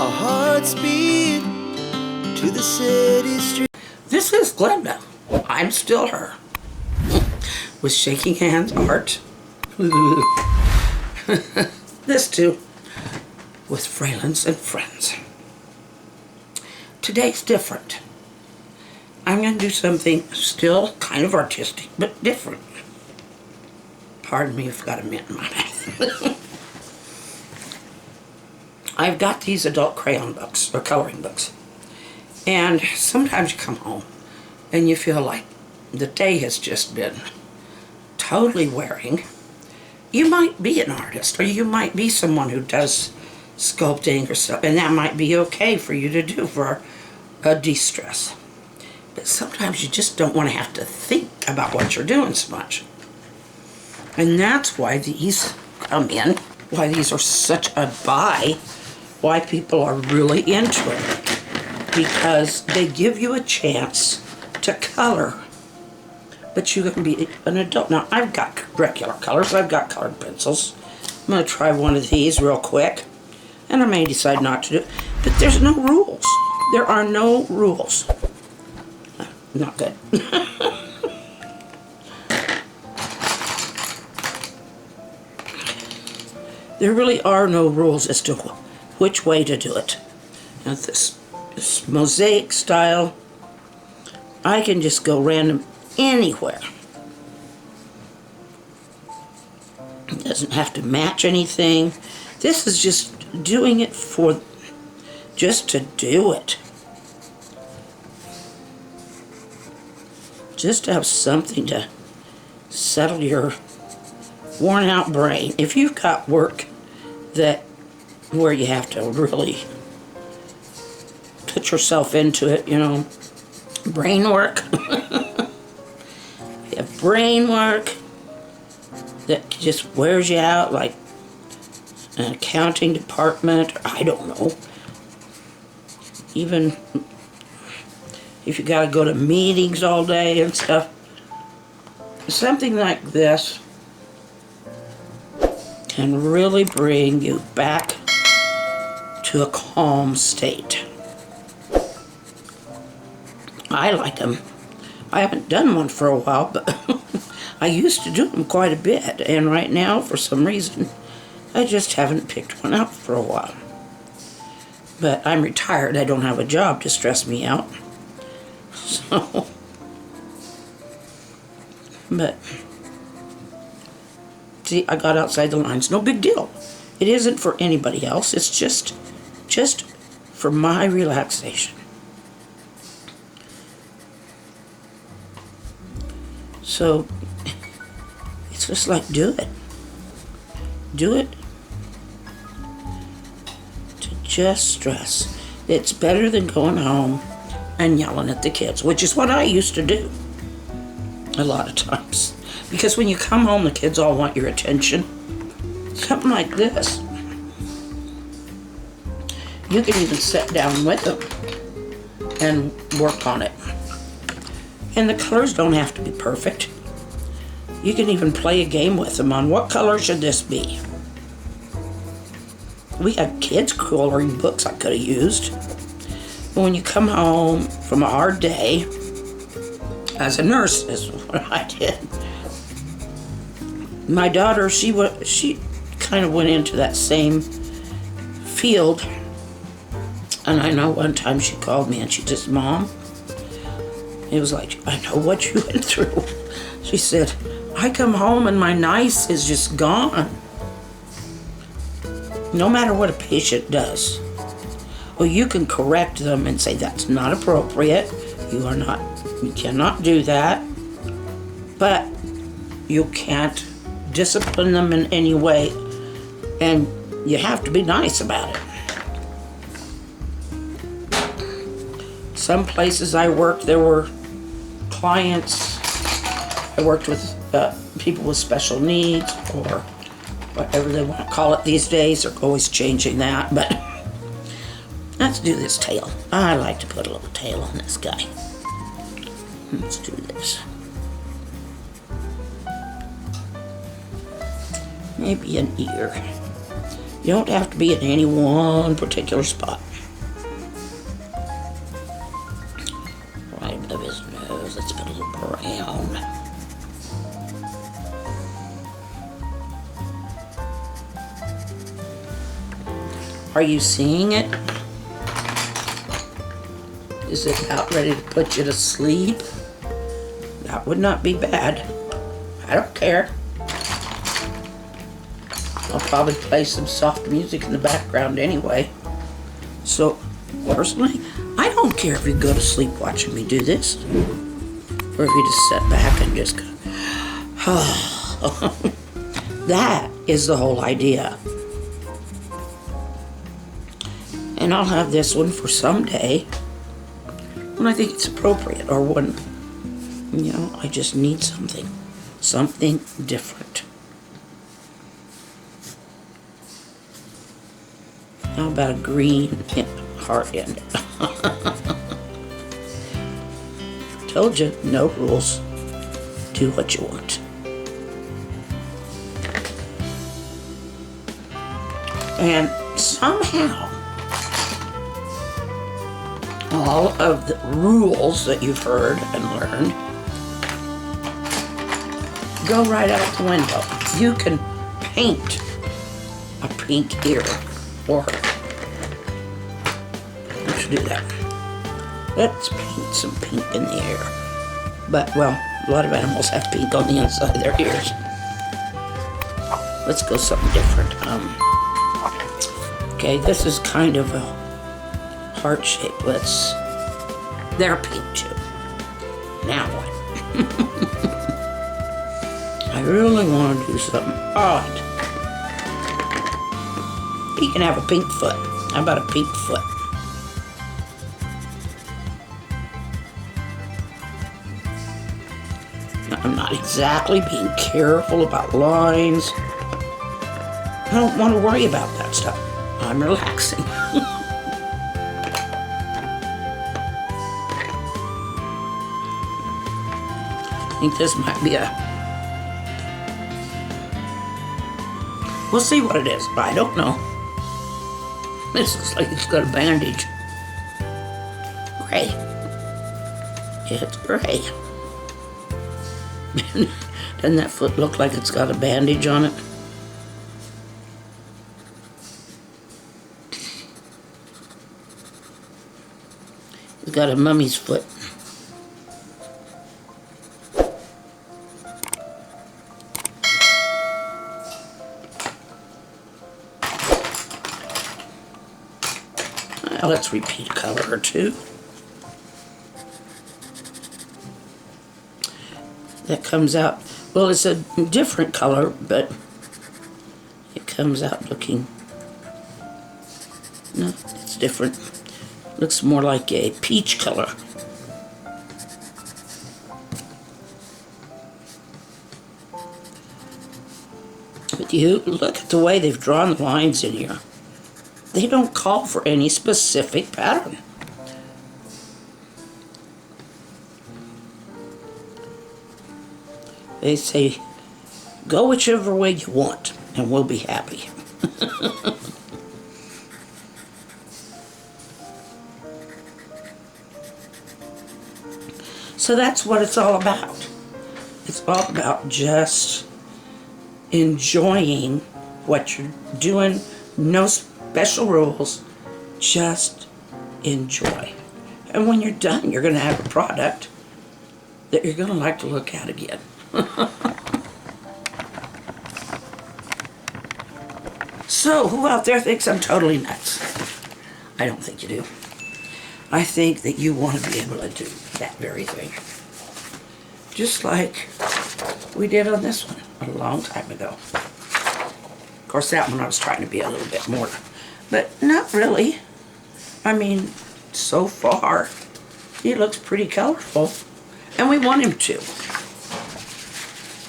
Our hearts beat to the city street. This is Glenda. I'm still her. With shaking hands, art. This too, with Fralins and Friends. Today's different. I'm going to do something still kind of artistic, but different. Pardon me if I've got a mint in my mouth. I've got these adult crayon books, or coloring books. And sometimes you come home and you feel like the day has just been totally wearing. You might be an artist, or you might be someone who does sculpting or stuff, and that might be okay for you to do for a de-stress. But sometimes you just don't want to have to think about what you're doing so much. And that's why these come in, why these are such a buy, why people are really into it. Because they give you a chance to color. But you can be an adult. Now, I've got regular colors. I've got colored pencils. I'm going to try one of these real quick. And I may decide not to do it. But there's no rules. There are no rules. Not good. There really are no rules as to which way to do it. Now, this mosaic style, I can just go random anywhere. It doesn't have to match anything. This is just doing it for, just to do it. Just to have something to settle your worn out brain. If you've got work where you have to really put yourself into it, you know, brain work. You have brain work that just wears you out, like an accounting department, or I don't know. Even if you got to go to meetings all day and stuff, something like this can really bring you back to a calm state. I like them. I haven't done one for a while, but I used to do them quite a bit, and right now, for some reason, I just haven't picked one up for a while. But I'm retired. I don't have a job to stress me out. So, but see, I got outside the lines. No big deal. It isn't for anybody else. It's just for my relaxation. So, it's just like, do it. Do it to just stress. It's better than going home and yelling at the kids, which is what I used to do a lot of times. Because when you come home, the kids all want your attention. Something like this. You can even sit down with them and work on it. And the colors don't have to be perfect. You can even play a game with them on what color should this be. We had kids' coloring books I could have used. But when you come home from a hard day, as a nurse is what I did. My daughter, she kind of went into that same field. And I know one time she called me and she said, "Mom," it was like, "I know what you went through." She said, "I come home and my nice is just gone." No matter what a patient does. Well, you can correct them and say, "That's not appropriate. You cannot do that." But you can't discipline them in any way, and you have to be nice about it. Some places I worked, there were clients. I worked with people with special needs, or whatever they want to call it these days. They're always changing that, but let's do this tail. I like to put a little tail on this guy. Let's do this. Maybe an ear. You don't have to be in any one particular spot. Right above his nose, let's put a little brown. Are you seeing it? Is it about ready to put you to sleep? That would not be bad. I don't care. I'll probably play some soft music in the background anyway. So, personally, I don't care if you go to sleep watching me do this, or if you just sit back and just go, that is the whole idea. And I'll have this one for someday when I think it's appropriate, or when, you know, I just need something different. How about a green heart in it? Told you, no rules. Do what you want. And somehow, all of the rules that you've heard and learned go right out the window. You can paint a pink ear, or let's do that. Let's paint some pink in the air. But, well, a lot of animals have pink on the inside of their ears. Let's go something different. Okay, this is kind of a heart shape. They're pink too. Now what? I really want to do something odd. He can have a pink foot. How about a pink foot? I'm not exactly being careful about lines. I don't want to worry about that stuff. I'm relaxing. I think this might be we'll see what it is, but I don't know. This looks like it's got a bandage. Gray. It's gray. Doesn't that foot look like it's got a bandage on it? It's got a mummy's foot. Well, let's repeat a color or two. That comes out, well, it's a different color, but it comes out looking, no, it's different. Looks more like a peach color. But you look at the way they've drawn the lines in here. They don't call for any specific pattern. They say, go whichever way you want, and we'll be happy. So that's what it's all about. It's all about just enjoying what you're doing. No special rules. Just enjoy. And when you're done, you're going to have a product that you're going to like to look at again. So, who out there thinks I'm totally nuts? I don't think you do. I think that you want to be able to do that very thing. Just like we did on this one a long time ago. Of course, that one I was trying to be a little bit more, but not really. I mean, so far, he looks pretty colorful, and we want him to.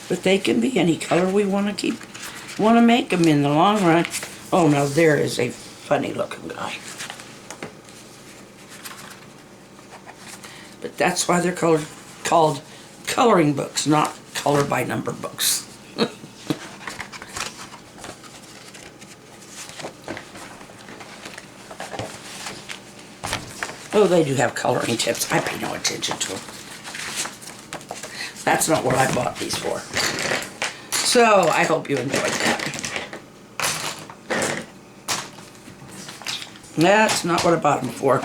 But they can be any color we want to make them in the long run. Oh, now there is a funny looking guy. But that's why they're called coloring books, not color by number books. Oh, they do have coloring tips. I pay no attention to them. That's not what I bought these for. So, I hope you enjoyed that. That's not what I bought them for.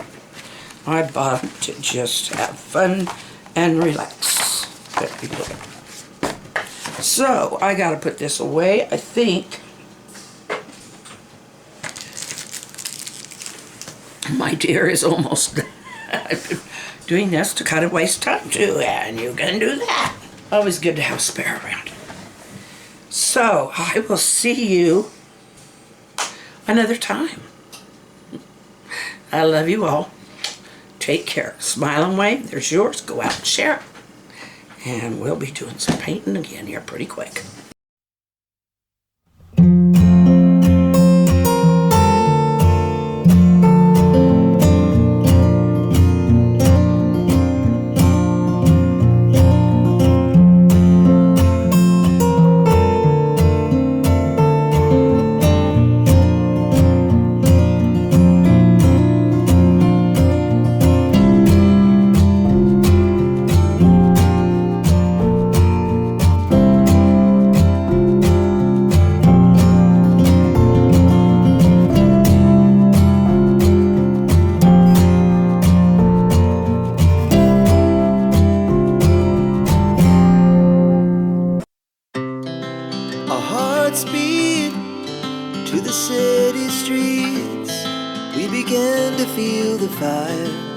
I bought them to just have fun and relax. There you go. So, I gotta put this away, I think. My dear is almost done. I've been doing this to kind of waste time too, and you can do that. Always good to have a spare around. So, I will see you another time. I love you all. Take care. Smile and wave. There's yours. Go out and share it. And we'll be doing some painting again here pretty quick. Our hearts beat to the city streets. We began to feel the fire.